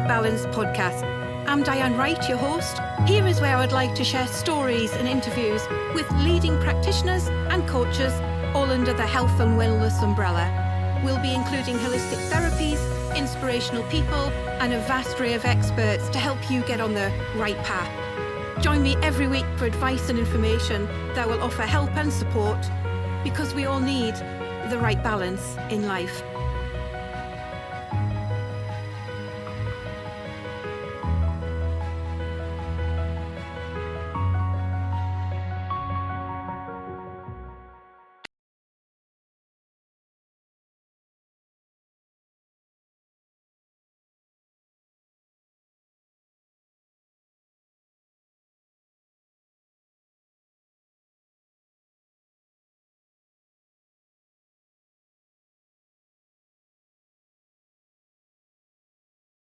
Balance podcast. I'm Diane Wright, your host. Here is where I'd like to share stories and interviews with leading practitioners and coaches, all under the health and wellness umbrella. We'll be including holistic therapies, inspirational people, and a vast array of experts to help you get on the right path. Join me every week for advice and information that will offer help and support, because we all need the right balance in life.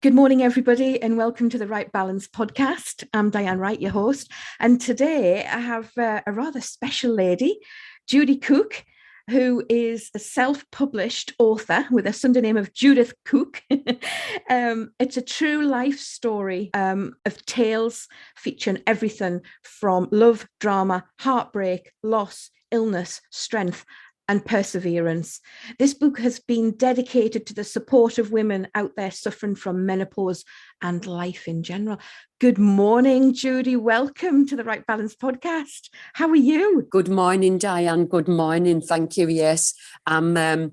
Good morning, everybody, and welcome to the Right Balance podcast. I'm Diane Wright, your host, and today I have a rather special lady, Judy Cook, who is a self-published author with a Sunday name of Judy Cook. It's a true life story of tales featuring everything from love, drama, heartbreak, loss, illness, strength, and perseverance. This book has been dedicated to the support of women out there suffering from menopause and life in general. Good morning, Judy. Welcome to the Right Balance podcast. How are you? Good morning, Diane. Good morning. Thank you. Yes, I'm a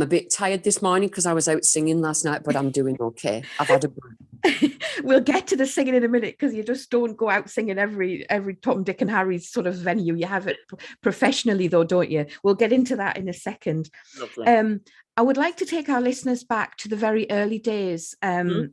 bit tired this morning because I was out singing last night, but I'm doing okay. I've had a We'll get to the singing in a minute, because you just don't go out singing every Tom, Dick and Harry's sort of venue. You have it professionally, though, don't you? We'll get into that in a second. Lovely. I would like to take our listeners back to the very early days of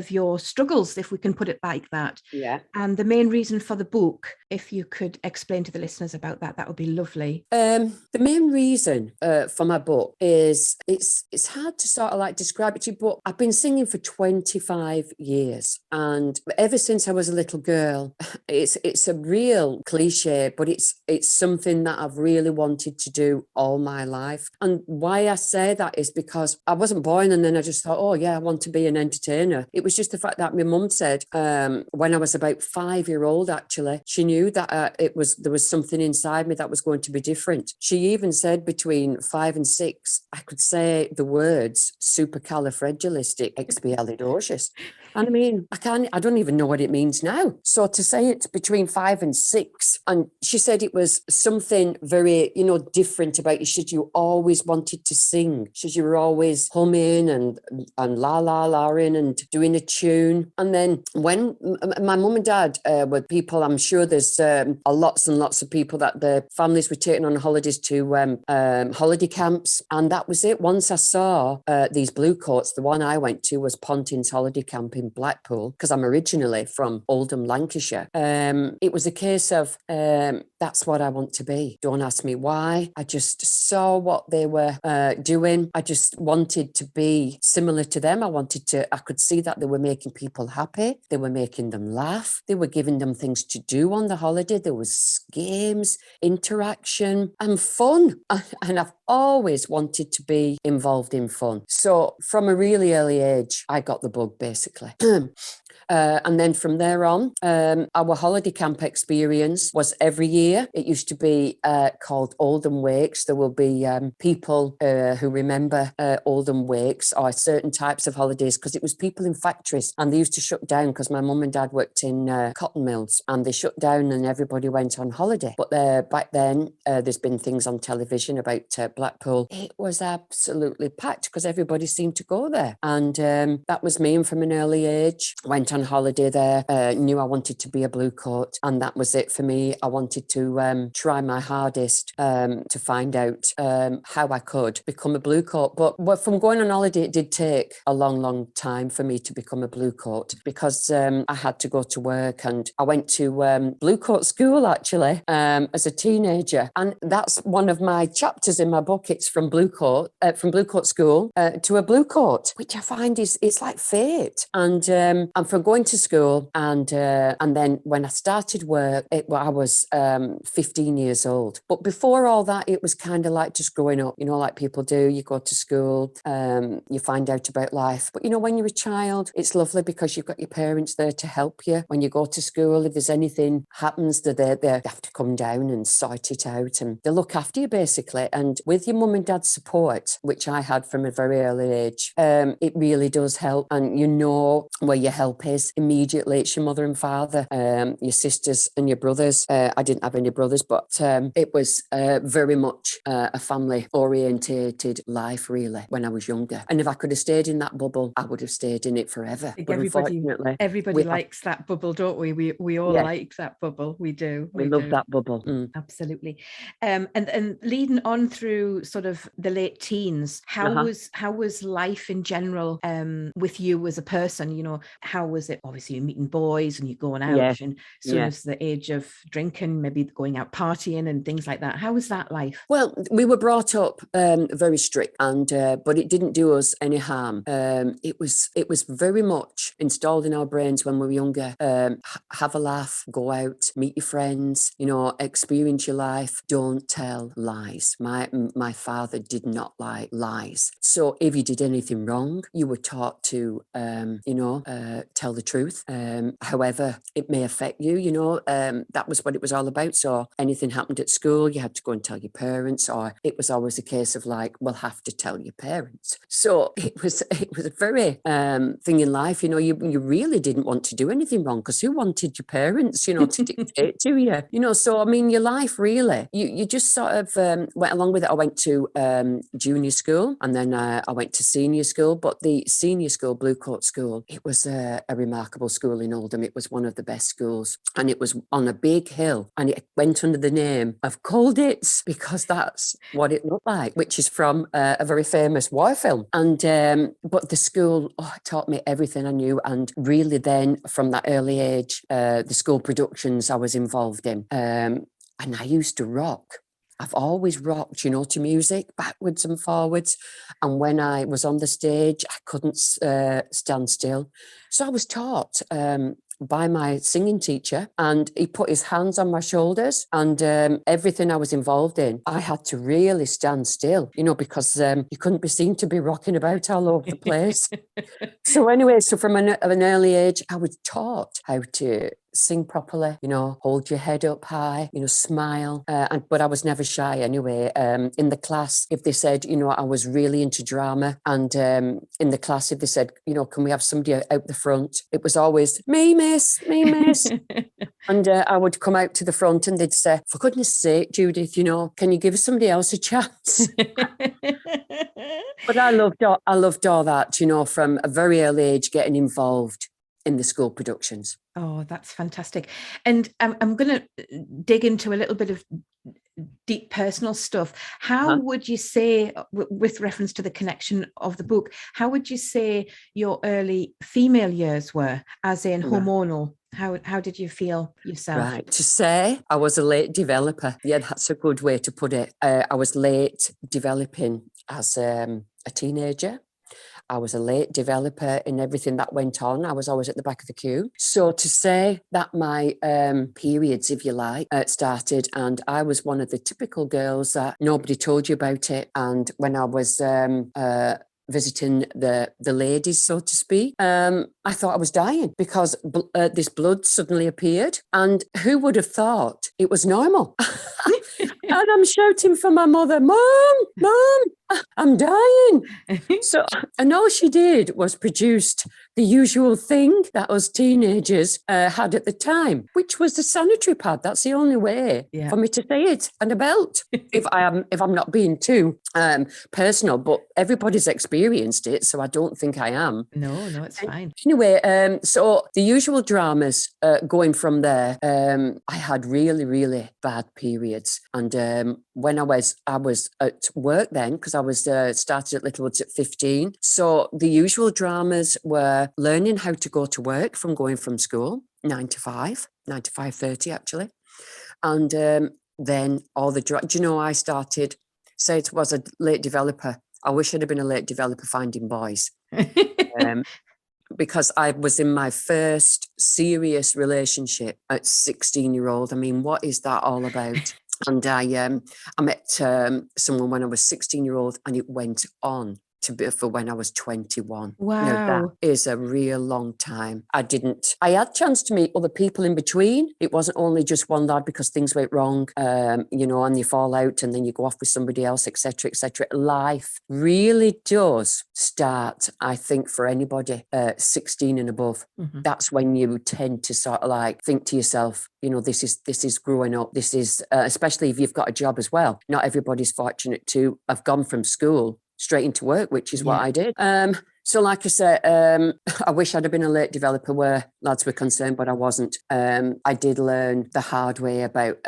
your struggles, if we can put it like that. Yeah. And the main reason for the book, if you could explain to the listeners about that, that would be lovely. The main reason for my book is it's hard to sort of like describe it to you, but I've been singing for 25 years, and ever since I was a little girl, it's a real cliche, but it's something that I've really wanted to do all my life. And why I say that is because I wasn't born and then I just thought, oh yeah, I want to be an entertainer. It was just the fact that my mum said when I was about 5 years old, actually, she knew that there was something inside me that was going to be different. She even said between 5 and 6, I could say the words supercalifragilisticexpialidocious. And I mean, I don't even know what it means now. So to say it's between 5 and 6, and she said it was something very, different about you. She said you always wanted to sing. She said you were always humming and la-la-la-ing and doing a tune. And then when my mum and dad were people, I'm sure there's lots and lots of people that their families were taken on holidays to holiday camps. And that was it. Once I saw these blue coats, the one I went to was Pontin's holiday camp in Blackpool, because I'm originally from Oldham, Lancashire. It was a case of that's what I want to be. Don't ask me why. I just saw what they were doing. I just wanted to be similar to them. I could see that they were making people happy. They were making them laugh. They were giving them things to do on the holiday. There was games, interaction, and fun. And I've always wanted to be involved in fun. So from a really early age, I got the bug, basically. And then from there on, our holiday camp experience was every year. It used to be called Oldham Wakes. There will be people who remember Oldham Wakes or certain types of holidays, because it was people in factories, and they used to shut down because my mum and dad worked in cotton mills, and they shut down and everybody went on holiday. But back then, there's been things on television about Blackpool. It was absolutely packed because everybody seemed to go there. And that was me. And from an early age, went on holiday there, knew I wanted to be a blue coat, and that was it for me. I wanted to try my hardest to find out how I could become a blue coat. But from going on holiday, it did take a long, long time for me to become a blue coat, because I had to go to work, and I went to blue coat school actually as a teenager, and that's one of my chapters in my book. It's from blue coat school to a blue coat, which I find it's like fate. And from going to school, and then when I started work, I was 15 years old. But before all that, it was kind of like just growing up, like people do. You go to school, you find out about life. But when you're a child, it's lovely because you've got your parents there to help you. When you go to school, if there's anything happens, they're there. They have to come down and sort it out, and they look after you basically. And with your mum and dad's support, which I had from a very early age, it really does help. And where your help is immediately. It's your mother and father, your sisters and your brothers. I didn't have any brothers, but it was very much a family orientated life, really, when I was younger. And if I could have stayed in that bubble, I would have stayed in it forever. But unfortunately, everybody likes that bubble, don't we? We all like that bubble. We do. We love that bubble. Absolutely. And leading on through sort of the late teens, how was life in general with you as a person? How was it? Obviously, you're meeting boys and you're going out, and soon as the age of drinking, maybe going out partying and things like that. How was that life? Well, we were brought up very strict, and but it didn't do us any harm. It was very much installed in our brains when we were younger. Have a laugh, go out, meet your friends, experience your life. Don't tell lies. My father did not like lies. So if you did anything wrong, you were taught to, tell the truth. However, it may affect you, that was what it was all about. So anything happened at school, you had to go and tell your parents, or it was always a case of like, we'll have to tell your parents. So it was a very thing in life, you really didn't want to do anything wrong, because who wanted your parents, to dictate to you, so I mean, your life really, you just sort of went along with it. I went to junior school, and then I went to senior school, but the senior school, Blue Coat School, it was a remarkable school in Oldham. It was one of the best schools, and it was on a big hill, and it went under the name of Colditz because that's what it looked like, which is from a very famous war film. And but the school taught me everything I knew, and really then from that early age, the school productions I was involved in, and I used to rock. I've always rocked, to music, backwards and forwards. And when I was on the stage, I couldn't stand still. So I was taught by my singing teacher, and he put his hands on my shoulders, and everything I was involved in, I had to really stand still, because you couldn't be seen to be rocking about all over the place. So anyway, from an early age, I was taught how to sing properly, hold your head up high, smile. But I was never shy anyway. In the class, if they said, I was really into drama, and in the class, if they said, can we have somebody out the front? It was always, me, miss. And I would come out to the front, and they'd say, for goodness sake, Judith, can you give somebody else a chance? But I loved all that, from a very early age, getting involved in the school productions. Oh, that's fantastic. And I'm going to dig into a little bit of deep personal stuff. How would you say, with reference to the connection of the book, how would you say your early female years were, as in hormonal? How did you feel yourself? Right. To say I was a late developer. Yeah, that's a good way to put it. I was late developing as a teenager. I was a late developer in everything that went on. I was always at the back of the queue. So to say that my periods, if you like, started, and I was one of the typical girls that nobody told you about it. And when I was visiting the ladies, so to speak, I thought I was dying because this blood suddenly appeared. And who would have thought it was normal? And I'm shouting for my mother, Mom, I'm dying. So, and all she did was produced the usual thing that us teenagers had at the time, which was the sanitary pad. That's the only way for me to say it, and a belt. if I'm not being too personal, but everybody's experienced it, so I don't think I am. No, it's fine. Anyway, so the usual dramas going from there, I had really, really bad periods. And when I was at work then, because I was started at Littlewoods at 15. So the usual dramas were learning how to go to work from going from school, 9 to 5:30 actually. And then all the, I started, say it was a late developer. I wish I'd have been a late developer finding boys. because I was in my first serious relationship at 16-year-old. I mean, what is that all about? And I met someone when I was 16-year-old, and it went on to be for when I was 21. Wow. Now, that is a real long time. I had chance to meet other people in between. It wasn't only just one lad because things went wrong, and you fall out and then you go off with somebody else, etc., etc. Life really does start, I think, for anybody 16 and above. Mm-hmm. That's when you tend to sort of like think to yourself, this is growing up. This is, especially if you've got a job as well. Not everybody's fortunate to have gone from school straight into work, which is what I did. So like I said, I wish I'd have been a late developer where lads were concerned, but I wasn't. I did learn the hard way about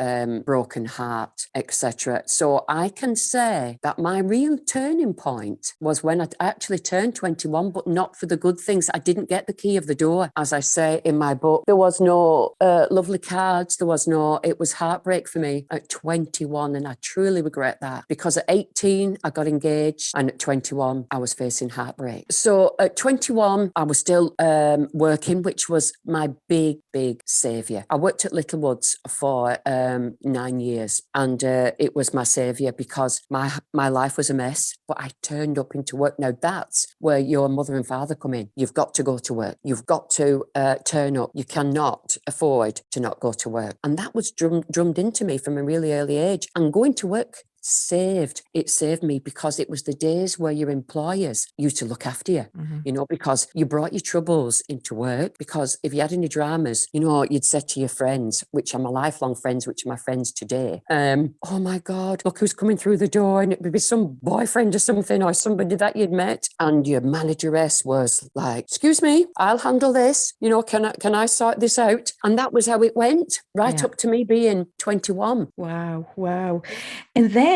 broken heart, etc. So I can say that my real turning point was when I actually turned 21, but not for the good things. I didn't get the key of the door. As I say in my book, there was no lovely cards. It was heartbreak for me at 21. And I truly regret that, because at 18, I got engaged, and at 21, I was facing heartbreak. So at 21, I was still working, which was my big saviour. I worked at Littlewoods for 9 years, and it was my saviour because my life was a mess, but I turned up into work. Now, that's where your mother and father come in. You've got to go to work. You've got to turn up. You cannot afford to not go to work. And that was drummed into me from a really early age. And going to work saved me, because it was the days where your employers used to look after you, because you brought your troubles into work. Because if you had any dramas, you'd say to your friends, which are my lifelong friends, which are my friends today, oh my God, look who's coming through the door. And it would be some boyfriend or something, or somebody that you'd met. And your manageress was like, excuse me, I'll handle this. Can I sort this out? And that was how it went right up to me being 21. Wow. And then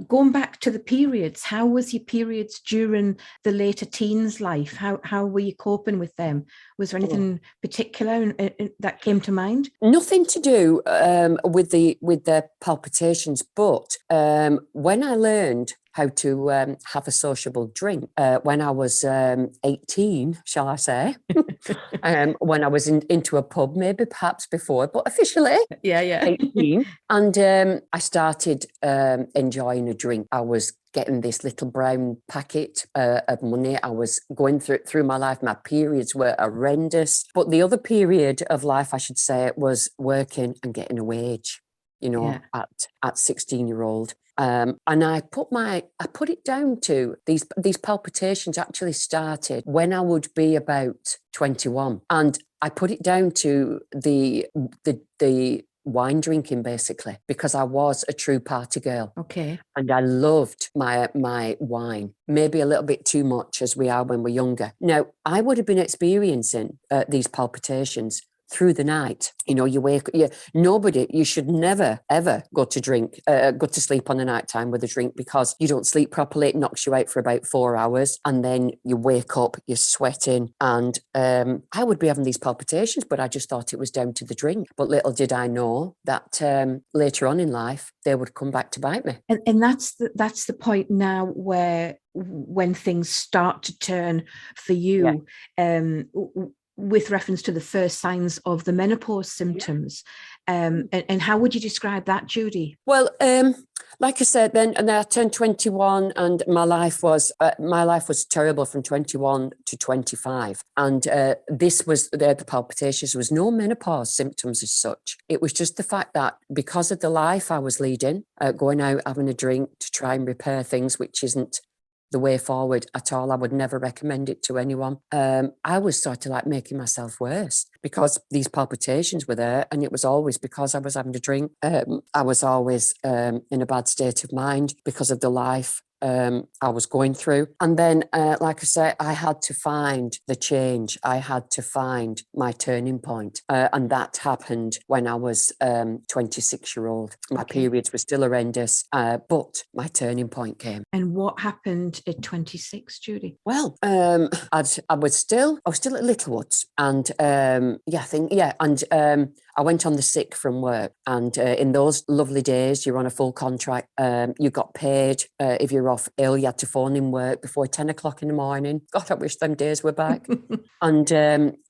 going back to the periods, how was your periods during the later teens life? How were you coping with them? Was there anything particular that came to mind? Nothing to do with the palpitations, but when I learned how to have a sociable drink when I was 18, shall I say, when I was into a pub, maybe perhaps before, but officially 18. And I started enjoying a drink. I was getting this little brown packet of money. I was going through my life. My periods were horrendous. But the other period of life, I should say, was working and getting a wage, at 16-year-old. And I put it down to these palpitations actually started when I would be about 21. And I put it down to the wine drinking, basically, because I was a true party girl. Okay. And I loved my wine, maybe a little bit too much, as we are when we're younger. Now, I would have been experiencing these palpitations through the night. You wake, you should never, ever go to sleep on the night time with a drink, because you don't sleep properly. It knocks you out for about 4 hours. And then you wake up, you're sweating. And I would be having these palpitations, but I just thought it was down to the drink. But little did I know that later on in life, they would come back to bite me. And that's the point now where, when things start to turn for you, with reference to the first signs of the menopause symptoms. And how would you describe that, Judy? Well, like I said, then I turned 21, and my life was terrible from 21 to 25. And this was the palpitations. There was no menopause symptoms as such. It was just the fact that because of the life I was leading, going out, having a drink to try and repair things, which isn't the way forward at all. I would never recommend it to anyone. I was sort of like making myself worse, because these palpitations were there, and it was always because I was having a drink. I was always in a bad state of mind because of the life I was going through. And then, like I say, I had to find the change. I had to find my turning point. And that happened when I was 26-year-old. My periods were still horrendous, but my turning point came. And what happened at 26, Judy? Well, I was still at Littlewoods, and I went on the sick from work. And in those lovely days, you're on a full contract. You got paid if you were off ill, you had to phone in work before 10 o'clock in the morning. God, I wish them days were back. And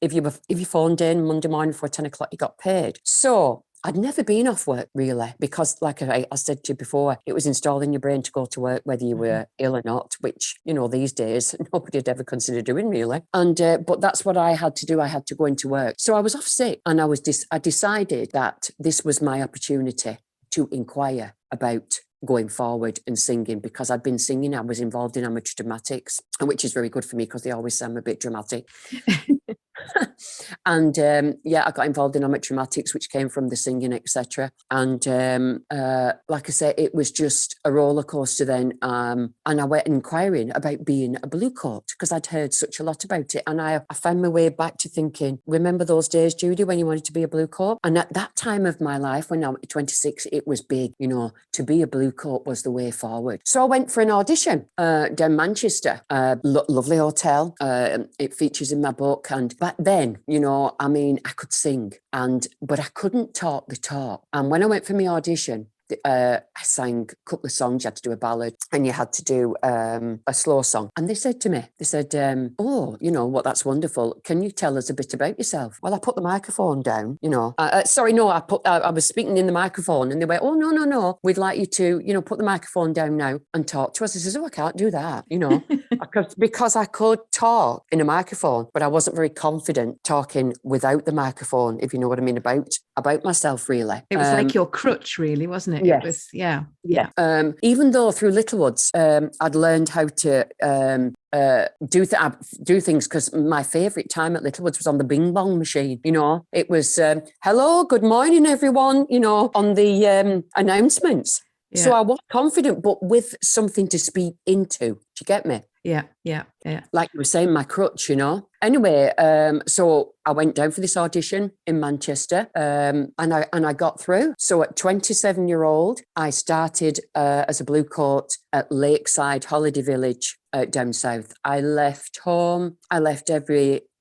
if you phoned in Monday morning before 10 o'clock, you got paid. So I'd never been off work really, because like I said to you before, it was installed in your brain to go to work whether you were ill or not, which, you know, these days nobody'd ever consider doing really. And but that's what I had to do. I had to go into work. So I was off sick, and I decided that this was my opportunity to inquire about going forward and singing, because I'd been singing. I was involved in amateur dramatics, which is very good for me because they always say I'm a bit dramatic. And I got involved in amateur dramatics, which came from the singing, etc. And like I say, it was just a roller coaster then. And I went inquiring about being a blue coat because I'd heard such a lot about it. And I found my way back to thinking, remember those days, Judy, when you wanted to be a blue coat? And at that time of my life, when I was 26, it was big, you know, to be a blue coat was the way forward. So I went for an audition down Manchester, lovely hotel. It features in my book. And back then, you know, I mean, I could sing, but I couldn't talk the talk. And when I went for my audition, I sang a couple of songs. You had to do a ballad and you had to do a slow song. And they said to me, oh, you know what, that's wonderful. Can you tell us a bit about yourself? Well, I put the microphone down, you know. I was speaking in the microphone, and they went, oh, no. We'd like you to, you know, put the microphone down now and talk to us. I says, oh, I can't do that, you know, because I could talk in a microphone, but I wasn't very confident talking without the microphone, if you know what I mean, about myself, really. It was like your crutch, really, wasn't it? Yes. It was, yeah. Even though through Littlewoods, I'd learned how to do things, because my favourite time at Littlewoods was on the Bing Bong machine. You know, it was hello, good morning, everyone. You know, on the announcements. Yeah. So I was confident, but with something to speak into. Do you get me? Yeah. Like you were saying, my crutch, you know. Anyway, so I went down for this audition in Manchester, and I got through. So at 27-year-old, I started as a blue coat at Lakeside Holiday Village down south. I left home. I left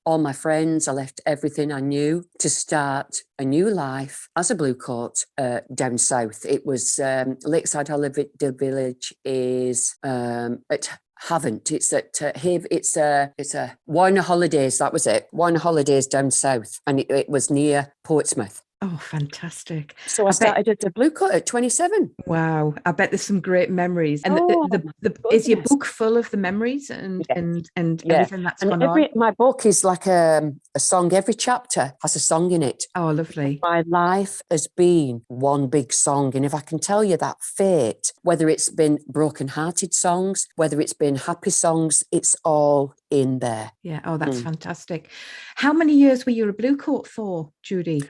all my friends. I left everything I knew to start a new life as a blue coat down south. It was Lakeside Holiday Village is at Haven't. It's at it's a Warner Holidays. That was it. Warner Holidays down south, and it was near Portsmouth. Oh, fantastic. So I started at a blue coat at 27. Wow. I bet there's some great memories. And is your book full of the memories and everything that's gone on? My book is like a song. Every chapter has a song in it. Oh, lovely. My life has been one big song. And if I can tell you that fate, whether it's been broken-hearted songs, whether it's been happy songs, it's all in there. Yeah. Oh, that's fantastic. How many years were you a blue coat for, Judy?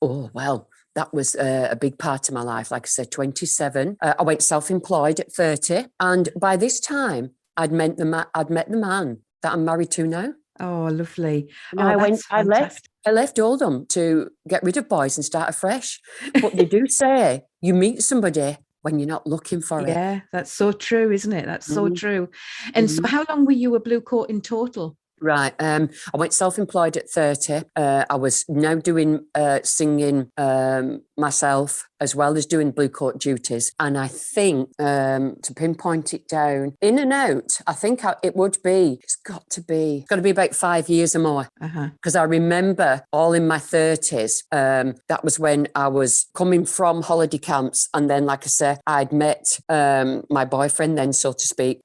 Well, that was a big part of my life. Like I said, 27. I went self-employed at 30. And by this time, I'd met the man that I'm married to now. Oh, lovely. And I left Oldham to get rid of boys and start afresh. But they do say you meet somebody when you're not looking for it. Yeah, that's so true, isn't it? That's so true. And so how long were you a blue coat in total? Right. I went self-employed at 30. I was now doing singing myself, as well as doing blue coat duties. And I think to pinpoint it down, in and out, I think it's got to be about 5 years or more. Because I remember all in my 30s, that was when I was coming from holiday camps. And then, like I said, I'd met my boyfriend then, so to speak.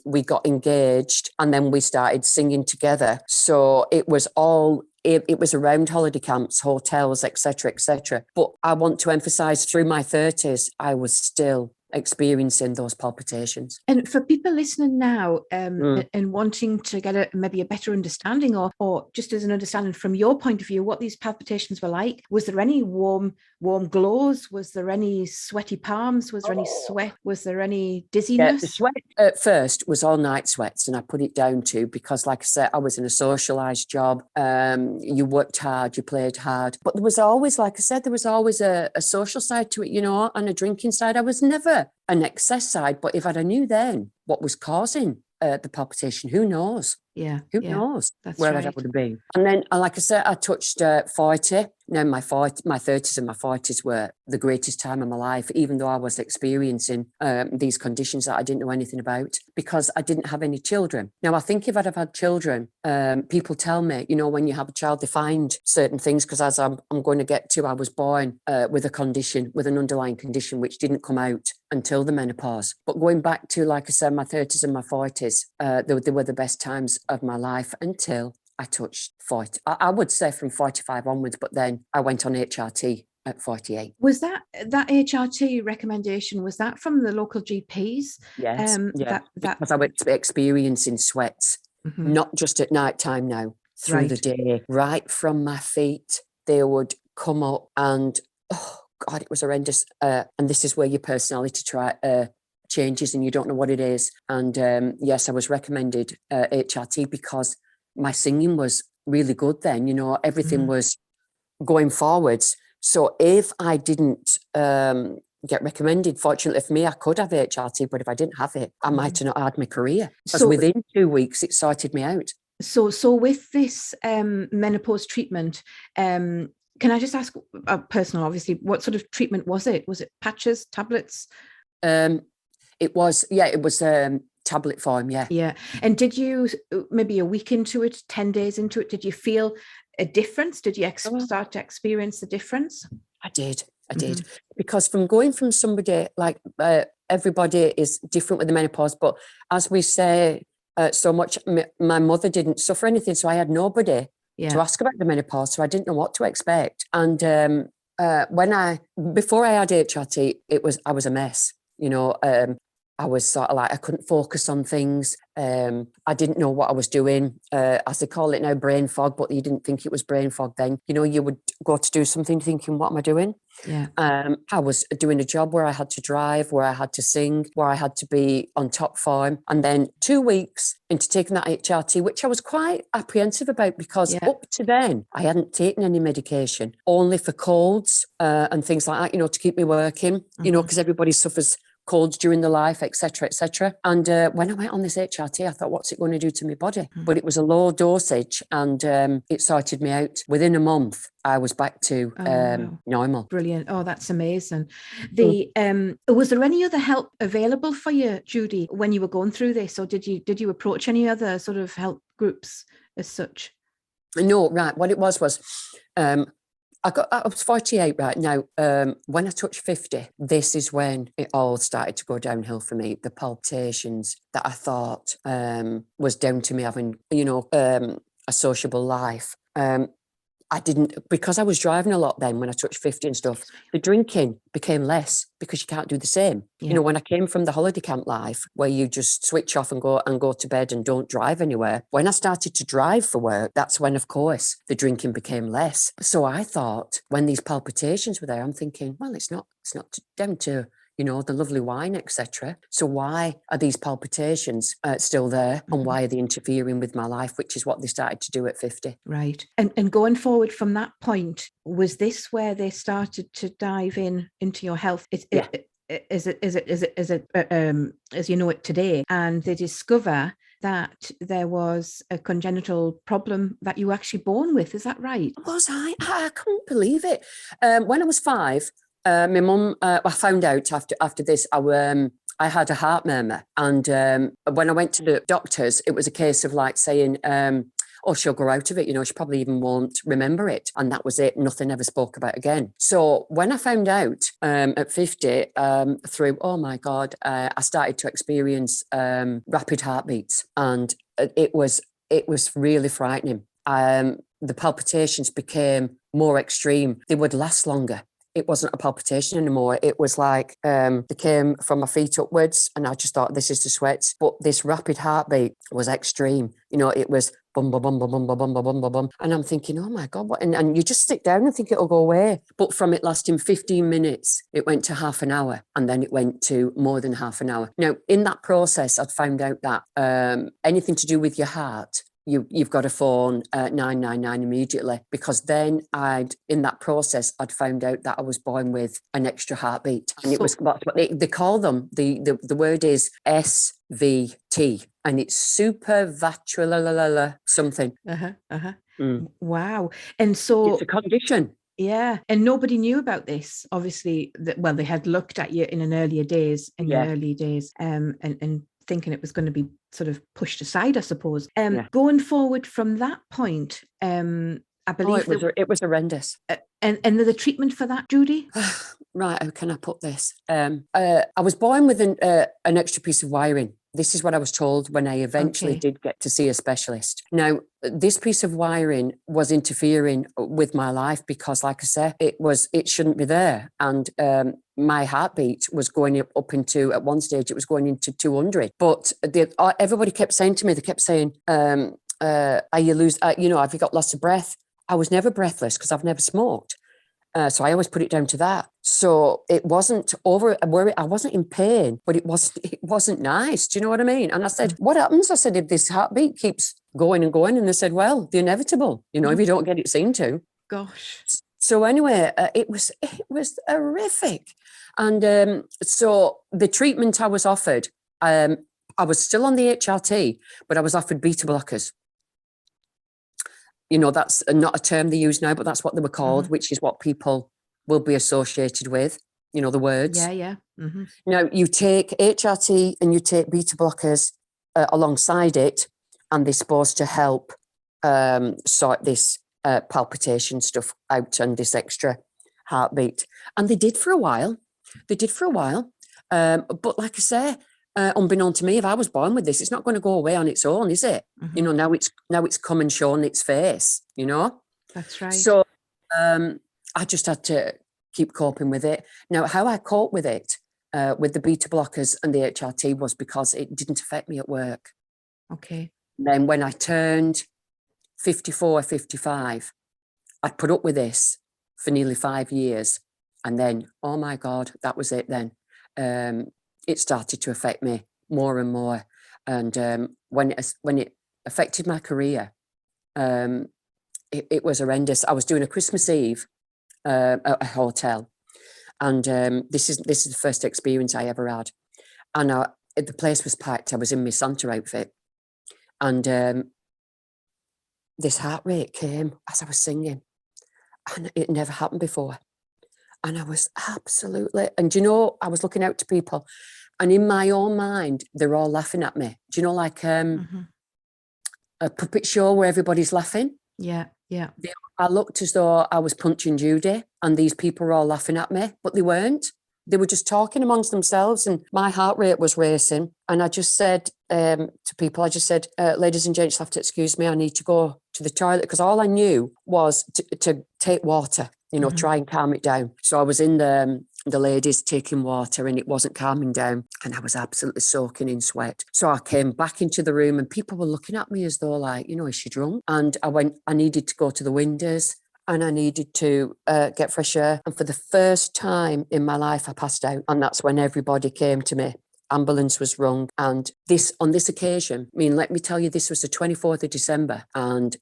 We got engaged and then we started singing together. So it was all... It was around holiday camps, hotels, etc., etc. But I want to emphasise, through my 30s, I was still experiencing those palpitations. And for people listening now and wanting to get maybe a better understanding or just as an understanding from your point of view, what these palpitations were like, was there any warm glows? Was there any sweaty palms? Was there any sweat? Was there any dizziness? Yeah, the sweat at first was all night sweats, and I put it down to, because like I said, I was in a socialised job. You worked hard, you played hard. But there was always, like I said, there was always a social side to it, you know, and a drinking side. I was never an excess side, but if I'd knew then what was causing the palpitation, who knows? Yeah. Who Yeah. knows That's where I right. would have been? And then, like I said, I touched 40. Now, my 30s and my 40s were the greatest time of my life, even though I was experiencing these conditions that I didn't know anything about because I didn't have any children. Now, I think if I'd have had children, people tell me, you know, when you have a child, they find certain things because as I'm going to get to, I was born with a condition, with an underlying condition, which didn't come out until the menopause. But going back to, like I said, my 30s and my 40s, they were the best times of my life until I touched 40. I would say from 45 onwards, but then I went on HRT at 48. Was that HRT recommendation, was that from the local GPs? Yes, yeah, That because I was experiencing sweats, Mhm. not just at night time now, through Right. the day, right from my feet. They would come up and, oh God, it was horrendous. And this is where your personality changes and you don't know what it is. And yes, I was recommended HRT because my singing was really good then, you know, everything was going forwards. So if I didn't get recommended, fortunately for me, I could have HRT, but if I didn't have it, I might have not had my career. Because So within 2 weeks, it sorted me out. so with this menopause treatment, can I just ask, personal, obviously, what sort of treatment was it? Was it patches, tablets? It was tablet form, yeah. Yeah. And did you, maybe a week into it, 10 days into it, did you feel a difference? Did you start to experience the difference? I did. Because from going from somebody like everybody is different with the menopause, but as we say so much, my mother didn't suffer anything, so I had nobody to ask about the menopause, so I didn't know what to expect. And before I had HRT, I was a mess, you know. I was sort of like, I couldn't focus on things. I didn't know what I was doing. As they call it now, brain fog, but you didn't think it was brain fog then. You know, you would go to do something thinking, what am I doing? Yeah. I was doing a job where I had to drive, where I had to sing, where I had to be on top form. And then 2 weeks into taking that HRT, which I was quite apprehensive about because up to then I hadn't taken any medication, only for colds and things like that, you know, to keep me working, you know, because everybody suffers colds during the life, etc., etc. And when I went on this HRT, I thought, what's it going to do to my body? But it was a low dosage and it sorted me out. Within a month, I was back to normal. Brilliant. Oh, that's amazing. Was there any other help available for you, Judy, when you were going through this, or did you approach any other sort of help groups as such? No, right. What it was I was 48 right now. When I touched 50, this is when it all started to go downhill for me. The palpitations that I thought was down to me having, you know, a sociable life. I didn't, because I was driving a lot then when I touched 50 and stuff, the drinking became less because you can't do the same. You know, when I came from the holiday camp life where you just switch off and go to bed and don't drive anywhere, when I started to drive for work, that's when, of course, the drinking became less. So I thought when these palpitations were there, I'm thinking, well, it's not down to, you know, the lovely wine, etc. So why are these palpitations still there and why are they interfering with my life, which is what they started to do at 50. Right. And going forward from that point, was this where they started to dive into your health? Is it as you know it today, and they discover that there was a congenital problem that you were actually born with? Is that right? Was I? I couldn't believe it. When I was 5, my mum, I found out after this, I had a heart murmur. And when I went to the doctors, it was a case of like saying, oh, she'll grow out of it. You know, she probably even won't remember it. And that was it. Nothing ever spoke about again. So when I found out at 50, through, oh my God, I started to experience rapid heartbeats. And it was really frightening. The palpitations became more extreme. They would last longer. It wasn't a palpitation anymore. It was like they came from my feet upwards and I just thought, this is the sweats. But this rapid heartbeat was extreme. You know, it was bum, bum, bum, bum, bum, bum, bum, bum, bum, bum. And I'm thinking, oh my God, what? And you just sit down and think it'll go away. But from it lasting 15 minutes, it went to half an hour and then it went to more than half an hour. Now, in that process, I'd found out that anything to do with your heart you've got to phone 999 immediately, because then in that process, I'd found out that I was born with an extra heartbeat. And it was, that's what they call them. The word is SVT, and it's supervacular something. Wow. And so it's a condition. Yeah. And nobody knew about this, obviously. Well, they had looked at you in an earlier days, and thinking it was going to be sort of pushed aside, I suppose. Going forward from that point, I believe it was horrendous. And the treatment for that, Judy? Right, how can I put this? I was born with an extra piece of wiring. This is what I was told when I eventually did get to see a specialist. Now, this piece of wiring was interfering with my life because, like I said, it shouldn't be there. And my heartbeat was going up into, at one stage, it was going into 200. But everybody kept saying to me, they kept saying, are you have you got lots of breath? I was never breathless because I've never smoked. So I always put it down to that. So it wasn't I wasn't in pain, but it wasn't nice. Do you know what I mean? And I said, what happens? I said, if this heartbeat keeps going and going, and they said, well, the inevitable, if you don't get it seen to. Gosh. So anyway, it was horrific. And so the treatment I was offered, I was still on the HRT, but I was offered beta blockers. That's not a term they use now, but that's what they were called, which is what people will be associated with, the words. Yeah. Now, you take HRT and you take beta blockers alongside it, and they're supposed to help sort this palpitation stuff out and this extra heartbeat. And they did for a while. But like I say, unbeknown to me, if I was born with this, it's not going to go away on its own, is it? Now it's come and shown its face, That's right. So I just had to keep coping with it. Now, how I coped with it, with the beta blockers and the HRT, was because it didn't affect me at work. Okay. Then when I turned 54, 55, I'd put up with this for nearly 5 years. And then, oh my God, that was it then. It started to affect me more and more. And when it affected my career, it was horrendous. I was doing a Christmas Eve at a hotel, and this is the first experience I ever had. And the place was packed. I was in my Santa outfit, and this heart rate came as I was singing, and it never happened before. And I was absolutely, and I was looking out to people, and in my own mind, they're all laughing at me. Do you know, like a puppet show where everybody's laughing? Yeah. I looked as though I was punching Judy, and these people were all laughing at me, but they weren't. They were just talking amongst themselves, and my heart rate was racing. And I just said to people, ladies and gents, you'll have to excuse me, I need to go to the toilet, because all I knew was to take water, try and calm it down. So I was in the ladies taking water, and it wasn't calming down, and I was absolutely soaking in sweat. So I came back into the room, and people were looking at me as though, like, is she drunk? And I needed to go to the windows, and I needed to get fresh air. And for the first time in my life, I passed out. And that's when everybody came to me. Ambulance was rung. And on this occasion, let me tell you, this was the 24th of December. And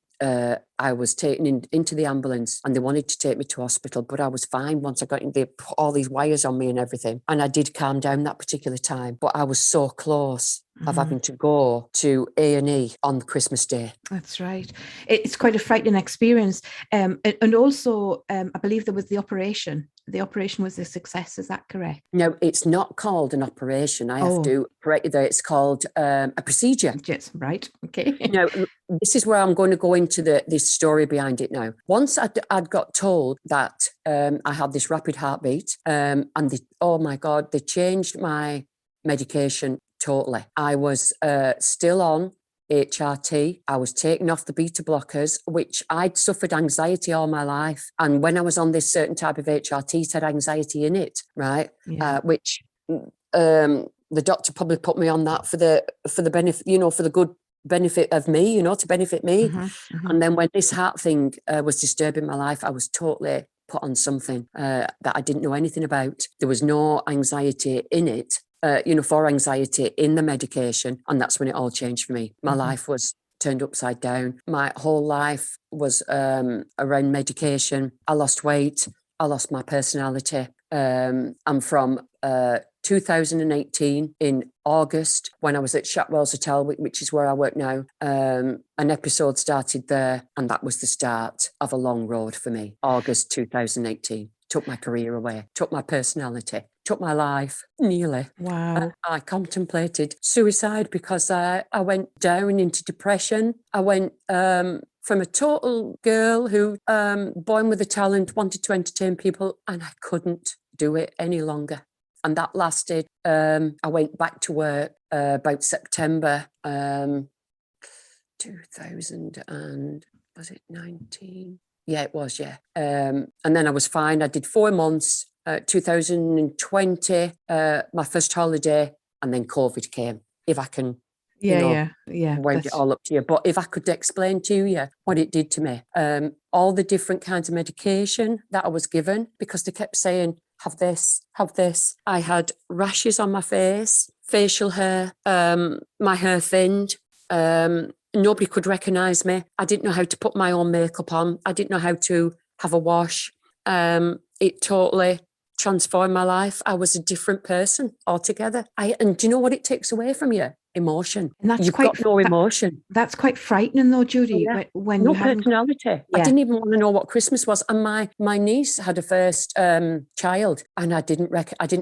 I was taken into the ambulance, and they wanted to take me to hospital, but I was fine once I got in. They put all these wires on me and everything. And I did calm down that particular time, but I was so close of having to go to A&E on Christmas Day. That's right. It's quite a frightening experience. And also, I believe there was the operation. The operation was a success. Is that correct? No, it's not called an operation. I have to correct you there. It's called a procedure. Yes, right. Okay. Now, this is where I'm going to go into this story behind it now. Once I'd got told that I had this rapid heartbeat, and oh my God, they changed my medication totally. I was still on HRT. I was taken off the beta blockers, which I'd suffered anxiety all my life. And when I was on this certain type of HRT, it had anxiety in it, right? Yeah. Which the doctor probably put me on that for the benefit, for the good benefit of me, to benefit me. And then when this heart thing was disturbing my life, I was totally put on something that I didn't know anything about. There was no anxiety in it. For anxiety in the medication. And that's when it all changed for me. My life was turned upside down. My whole life was around medication. I lost weight. I lost my personality. And from 2018 in August, when I was at Shotwell's Hotel, which is where I work now, an episode started there, and that was the start of a long road for me. August 2018 took my career away, took my personality, took my life, nearly. Wow. I contemplated suicide because I went down into depression. I went from a total girl who, born with a talent, wanted to entertain people, and I couldn't do it any longer. And that lasted, I went back to work about September 2000 and, was it 19? Yeah, it was, yeah. And then I was fine. I did 4 months, 2020, my first holiday, and then COVID came. If I can, Yeah. wind it all up to you. But if I could explain to you what it did to me, all the different kinds of medication that I was given, because they kept saying, have this, have this. I had rashes on my face, facial hair, my hair thinned. Nobody could recognise me. I didn't know how to put my own makeup on. I didn't know how to have a wash. It totally transformed my life. I was a different person altogether. And do you know what it takes away from you? Emotion. And that's You've got no emotion. That's quite frightening, though, Judy. Yeah. When no you haven't personality. Yeah. I didn't even want to know what Christmas was. And my niece had a first child, and I didn't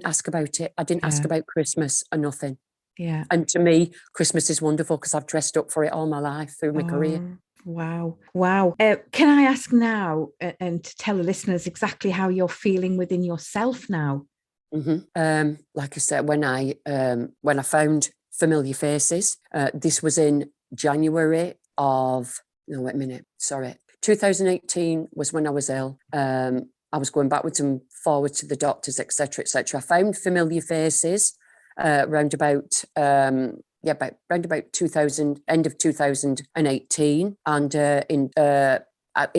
ask about it. I didn't ask about Christmas or nothing. Yeah. And to me, Christmas is wonderful because I've dressed up for it all my life through my career. Wow. Can I ask now, and to tell the listeners exactly how you're feeling within yourself now? Mm-hmm. Like I said, when I found Familiar Faces, this was in January of, 2018 was when I was ill. I was going backwards and forwards to the doctors, etc., etc. I found Familiar Faces round about 2000, end of 2018, and it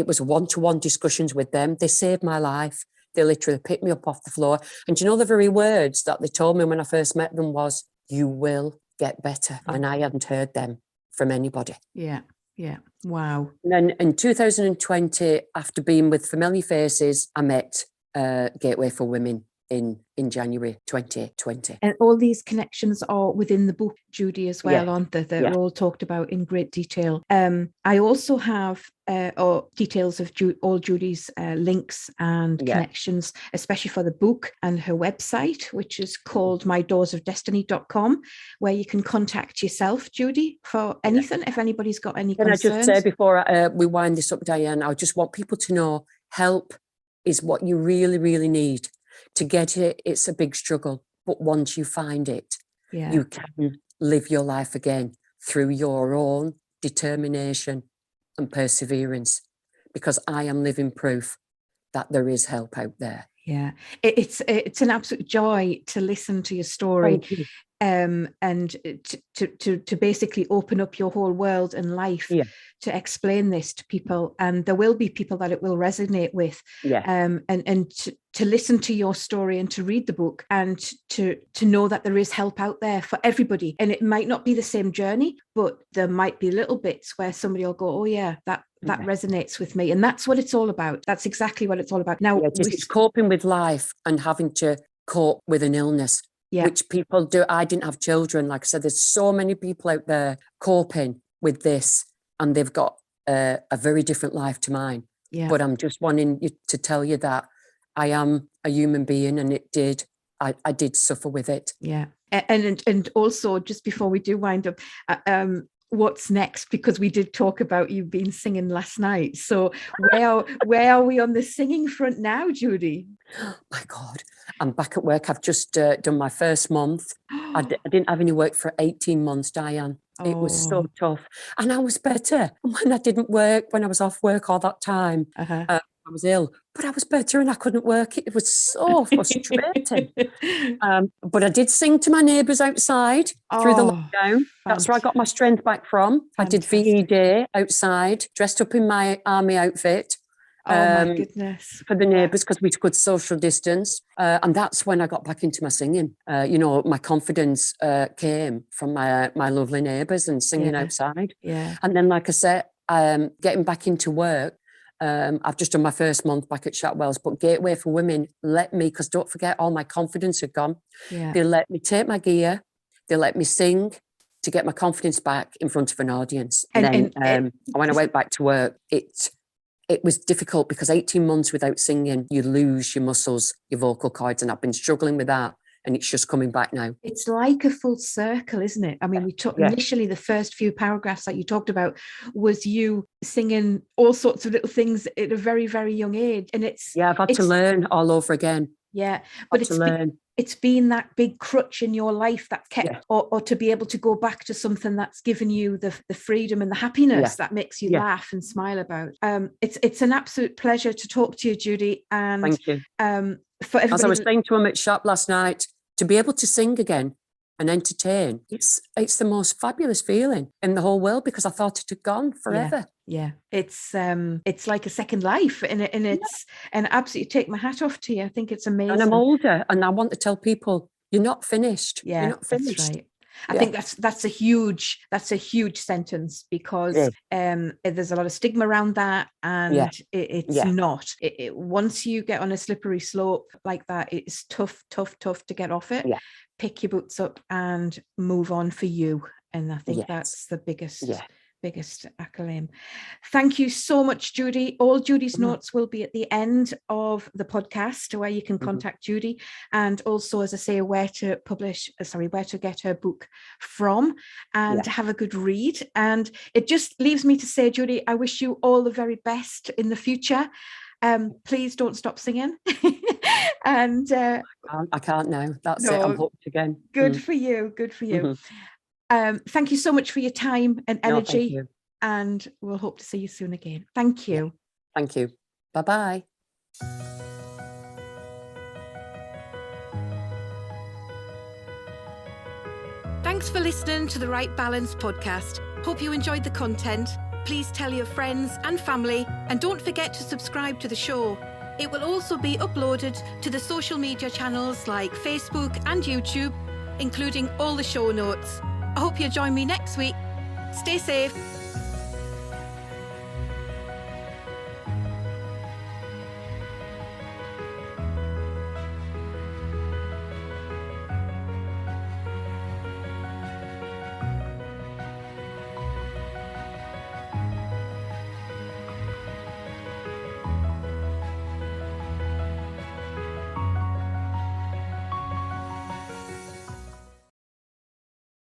was one-to-one discussions with them. They saved my life. They literally picked me up off the floor. And do you know the very words that they told me when I first met them was, "You will get better." And I hadn't heard them from anybody. Yeah. Wow. And then in 2020, after being with Familiar Faces, I met Gateway for Women in January 2020. And all these connections are within the book, Judy, as well, aren't they? They're all talked about in great detail. I also have details of all Judy's links and connections, especially for the book, and her website, which is called mydoorsofdestiny.com, where you can contact yourself, Judy, for anything, if anybody's got any concerns. Can I just say before we wind this up, Diane, I just want people to know help is what you really, really need. To get it, it's a big struggle. But once you find it, you can live your life again through your own determination and perseverance, because I am living proof that there is help out there. Yeah, it's an absolute joy to listen to your story. Thank you. And to basically open up your whole world and life to explain this to people, and there will be people that it will resonate with. And to listen to your story and to read the book, and to know that there is help out there for everybody. And it might not be the same journey, but there might be little bits where somebody will go, "Oh yeah, that resonates with me." And that's what it's all about. That's exactly what it's all about. Now, it's coping with life and having to cope with an illness. Which people do. I didn't have children. Like I said, there's so many people out there coping with this, and they've got a very different life to mine. But I'm just wanting you to tell you that I am a human being, and I did suffer with it. And also, just before we do wind up, what's next? Because we did talk about you being singing last night. So where are we on the singing front now, Judy? Oh my God, I'm back at work. I've just done my first month. I didn't have any work for 18 months, Diane. It was so tough. And I was better when I didn't work, when I was off work all that time. I was ill, but I was better and I couldn't work. It was so frustrating. But I did sing to my neighbours outside through the lockdown. That's where I got my strength back from. I did VE Day outside, dressed up in my army outfit, Oh my goodness. For the neighbours, because we could social distance. And that's when I got back into my singing. My confidence came from my lovely neighbours and singing outside. Yeah. And then, like I said, getting back into work, I've just done my first month back at Shotwell's, but Gateway for Women let me, because don't forget, all my confidence had gone. Yeah. They let me take my gear. They let me sing to get my confidence back in front of an audience. And then when I went back to work, it was difficult because 18 months without singing, you lose your muscles, your vocal cords, and I've been struggling with that. And it's just coming back now. It's like a full circle, isn't it? I mean, we talked initially, the first few paragraphs that you talked about was you singing all sorts of little things at a very, very young age. And I've had to learn all over again. Yeah, but it's been that big crutch in your life that kept, or to be able to go back to something that's given you the freedom and the happiness that makes you laugh and smile about. It's an absolute pleasure to talk to you, Judy. And thank you. For everybody, as I was saying to him at shop last night, to be able to sing again and entertain, it's the most fabulous feeling in the whole world, because I thought it had gone forever. Yeah. It's like a second life, and it's and absolutely take my hat off to you. I think it's amazing. And I'm older, and I want to tell people, you're not finished. Yeah, you're not finished. That's right. I think that's a huge sentence, because there's a lot of stigma around that, and it's not. Once you get on a slippery slope like that, it's tough to get off it. Pick your boots up and move on for you. And I think that's the biggest accolade. Thank you so much, Judy. All Judy's notes will be at the end of the podcast, where you can contact Judy, and also, as I say, where to get her book from, and have a good read. And it just leaves me to say, Judy, I wish you all the very best in the future. Please don't stop singing. And I can't now. That's it. I'm hooked again. Good for you. Thank you so much for your time and energy, and we'll hope to see you soon again. Thank you. Thank you. Bye-bye. Thanks for listening to the Right Balance podcast. Hope you enjoyed the content. Please tell your friends and family, and don't forget to subscribe to the show. It will also be uploaded to the social media channels like Facebook and YouTube, including all the show notes. I hope you'll join me next week. Stay safe.